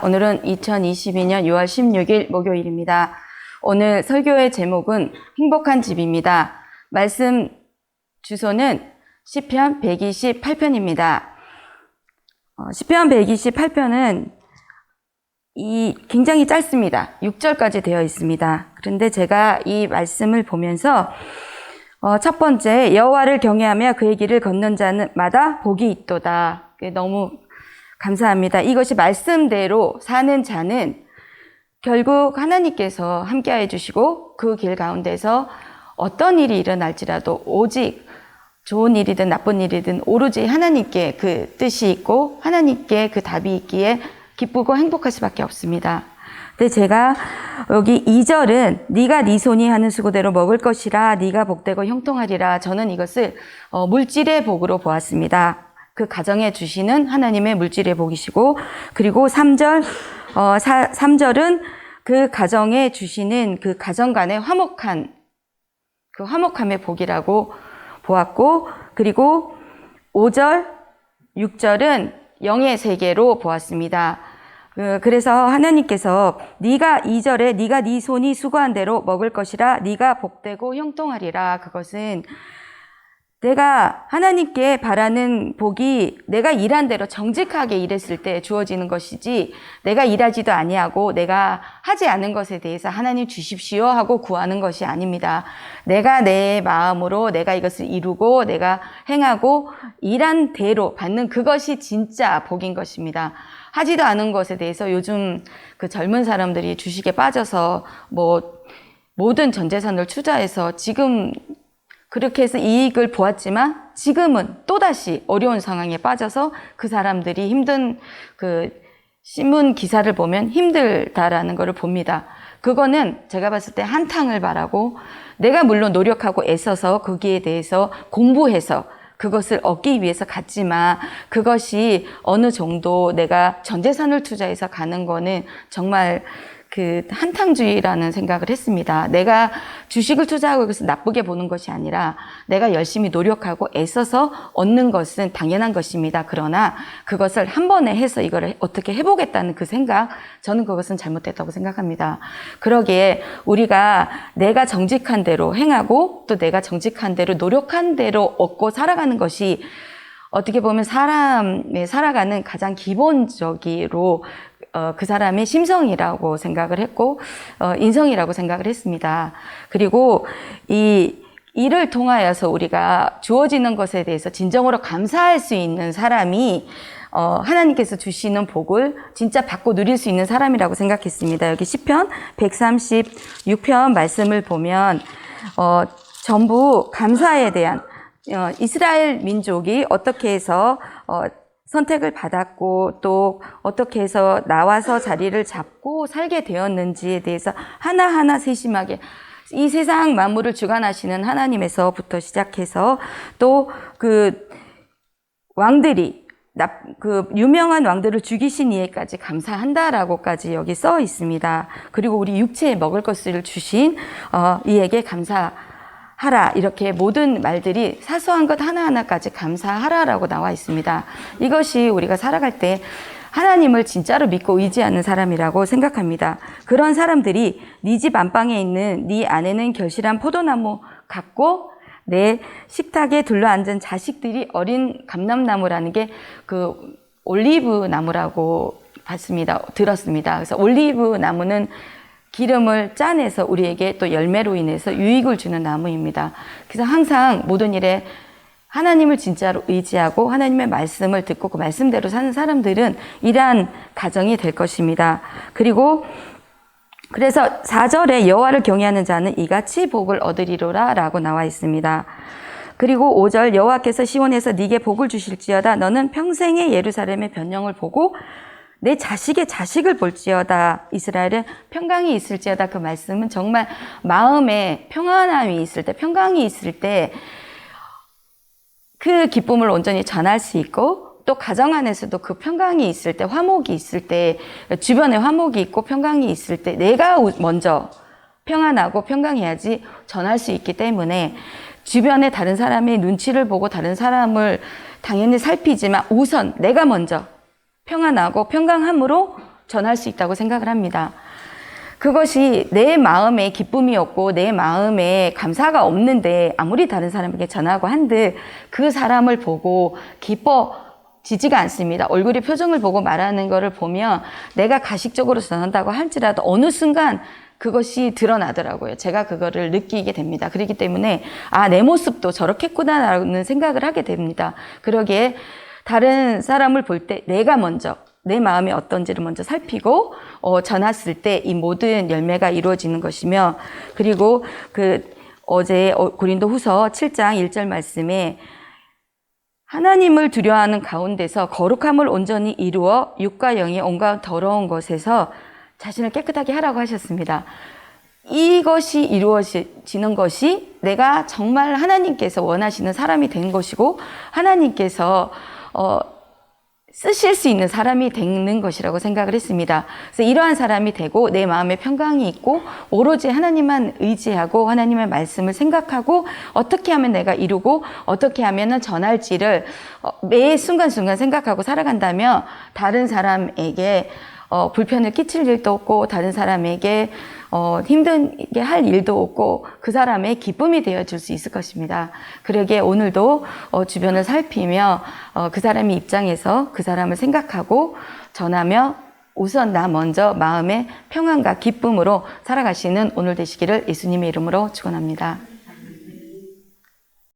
오늘은 2022년 6월 16일 목요일입니다. 오늘 설교의 제목은 행복한 집입니다. 말씀 주소는 시편 128편입니다. 시편 128편은 굉장히 짧습니다. 6절까지 되어 있습니다. 그런데 제가 이 말씀을 보면서 첫 번째, 여호와를 경외하며 그의 길을 걷는 자마다 복이 있도다. 너무 감사합니다. 이것이 말씀대로 사는 자는 결국 하나님께서 함께해 주시고 그 길 가운데서 어떤 일이 일어날지라도 오직 좋은 일이든 나쁜 일이든 오로지 하나님께 그 뜻이 있고 하나님께 그 답이 있기에 기쁘고 행복할 수밖에 없습니다. 근데 제가 여기 2절은 네가 네 손이 하는 수고대로 먹을 것이라 네가 복되고 형통하리라. 저는 이것을 물질의 복으로 보았습니다. 그 가정에 주시는 하나님의 물질의 복이시고, 그리고 3절은 그 가정에 주시는 그 가정 간의 그 화목함의 복이라고 보았고, 그리고 5절, 6절은 영의 세계로 보았습니다. 그래서 하나님께서 네가 2절에 네가 네 손이 수고한 대로 먹을 것이라 네가 복되고 형통하리라. 그것은 내가 하나님께 바라는 복이 내가 일한 대로 정직하게 일했을 때 주어지는 것이지, 내가 일하지도 아니하고 내가 하지 않은 것에 대해서 하나님 주십시오 하고 구하는 것이 아닙니다. 내가 내 마음으로 내가 이것을 이루고 내가 행하고 일한 대로 받는 그것이 진짜 복인 것입니다. 하지도 않은 것에 대해서 요즘 그 젊은 사람들이 주식에 빠져서 모든 전 재산을 투자해서 지금 그렇게 해서 이익을 보았지만 지금은 또다시 어려운 상황에 빠져서 그 사람들이 힘든 그 신문 기사를 보면 힘들다라는 것을 봅니다. 그거는 제가 봤을 때 한탕을 바라고 내가 물론 노력하고 애써서 거기에 대해서 공부해서 그것을 얻기 위해서 갔지만 그것이 어느 정도 내가 전 재산을 투자해서 가는 거는 정말 그 한탕주의라는 생각을 했습니다. 내가 주식을 투자하고 그것을 나쁘게 보는 것이 아니라 내가 열심히 노력하고 애써서 얻는 것은 당연한 것입니다. 그러나 그것을 한 번에 해서 이걸 어떻게 해보겠다는 그 생각, 저는 그것은 잘못됐다고 생각합니다. 그러기에 우리가 내가 정직한 대로 행하고 또 내가 정직한 대로 노력한 대로 얻고 살아가는 것이 어떻게 보면 사람의 살아가는 가장 기본적으로 그 사람의 심성이라고 생각을 했고, 인성이라고 생각을 했습니다. 그리고 이 일을 통하여서 우리가 주어지는 것에 대해서 진정으로 감사할 수 있는 사람이 하나님께서 주시는 복을 진짜 받고 누릴 수 있는 사람이라고 생각했습니다. 여기 시편 136편 말씀을 보면 전부 감사에 대한 이스라엘 민족이 어떻게 해서 선택을 받았고 또 어떻게 해서 나와서 자리를 잡고 살게 되었는지에 대해서 하나하나 세심하게 이 세상 만물을 주관하시는 하나님에서부터 시작해서 또 그 왕들이 그 유명한 왕들을 죽이신 이에까지 감사한다라고까지 여기 써 있습니다. 그리고 우리 육체에 먹을 것을 주신 이에게 감사하라, 이렇게 모든 말들이 사소한 것 하나하나까지 감사하라라고 나와 있습니다. 이것이 우리가 살아갈 때 하나님을 진짜로 믿고 의지하는 사람이라고 생각합니다. 그런 사람들이 네 집 안방에 있는 네 안에는 결실한 포도나무 같고 내 식탁에 둘러앉은 자식들이 어린 감람나무라는 게 그 올리브 나무라고 들었습니다. 그래서 올리브 나무는 기름을 짜내서 우리에게 또 열매로 인해서 유익을 주는 나무입니다. 그래서 항상 모든 일에 하나님을 진짜로 의지하고 하나님의 말씀을 듣고 그 말씀대로 사는 사람들은 이러한 가정이 될 것입니다. 그래서 4절에 여호와를 경외하는 자는 이같이 복을 얻으리로라 라고 나와 있습니다. 그리고 5절 여호와께서 시온에서 네게 복을 주실지어다. 너는 평생의 예루살렘의 변형을 보고 내 자식의 자식을 볼지어다. 이스라엘은 평강이 있을지어다. 그 말씀은 정말 마음에 평안함이 있을 때, 평강이 있을 때 그 기쁨을 온전히 전할 수 있고, 또 가정 안에서도 그 평강이 있을 때, 화목이 있을 때, 주변에 화목이 있고 평강이 있을 때 내가 먼저 평안하고 평강해야지 전할 수 있기 때문에 주변에 다른 사람의 눈치를 보고 다른 사람을 당연히 살피지만 우선 내가 먼저 평안하고 평강함으로 전할 수 있다고 생각을 합니다. 그것이 내 마음에 기쁨이 없고 내 마음에 감사가 없는데 아무리 다른 사람에게 전하고 한들 그 사람을 보고 기뻐지지가 않습니다. 얼굴의 표정을 보고 말하는 것을 보면 내가 가식적으로 전한다고 할지라도 어느 순간 그것이 드러나더라고요. 제가 그거를 느끼게 됩니다. 그렇기 때문에 내 모습도 저렇겠구나라는 생각을 하게 됩니다. 그러기에 다른 사람을 볼 때 내가 먼저 내 마음이 어떤지를 먼저 살피고 전했을 때 이 모든 열매가 이루어지는 것이며, 그리고 어제 고린도후서 7장 1절 말씀에 하나님을 두려워하는 가운데서 거룩함을 온전히 이루어 육과 영의 온갖 더러운 것에서 자신을 깨끗하게 하라고 하셨습니다. 이것이 이루어지는 것이 내가 정말 하나님께서 원하시는 사람이 된 것이고 하나님께서 쓰실 수 있는 사람이 되는 것이라고 생각을 했습니다. 그래서 이러한 사람이 되고 내 마음에 평강이 있고 오로지 하나님만 의지하고 하나님의 말씀을 생각하고 어떻게 하면 내가 이루고 어떻게 하면 전할지를 매 순간순간 생각하고 살아간다면 다른 사람에게 불편을 끼칠 일도 없고 다른 사람에게 힘들게 할 일도 없고 그 사람의 기쁨이 되어줄 수 있을 것입니다. 그러기에 오늘도 주변을 살피며 그 사람의 입장에서 그 사람을 생각하고 전하며 우선 나 먼저 마음의 평안과 기쁨으로 살아가시는 오늘 되시기를 예수님의 이름으로 축원합니다.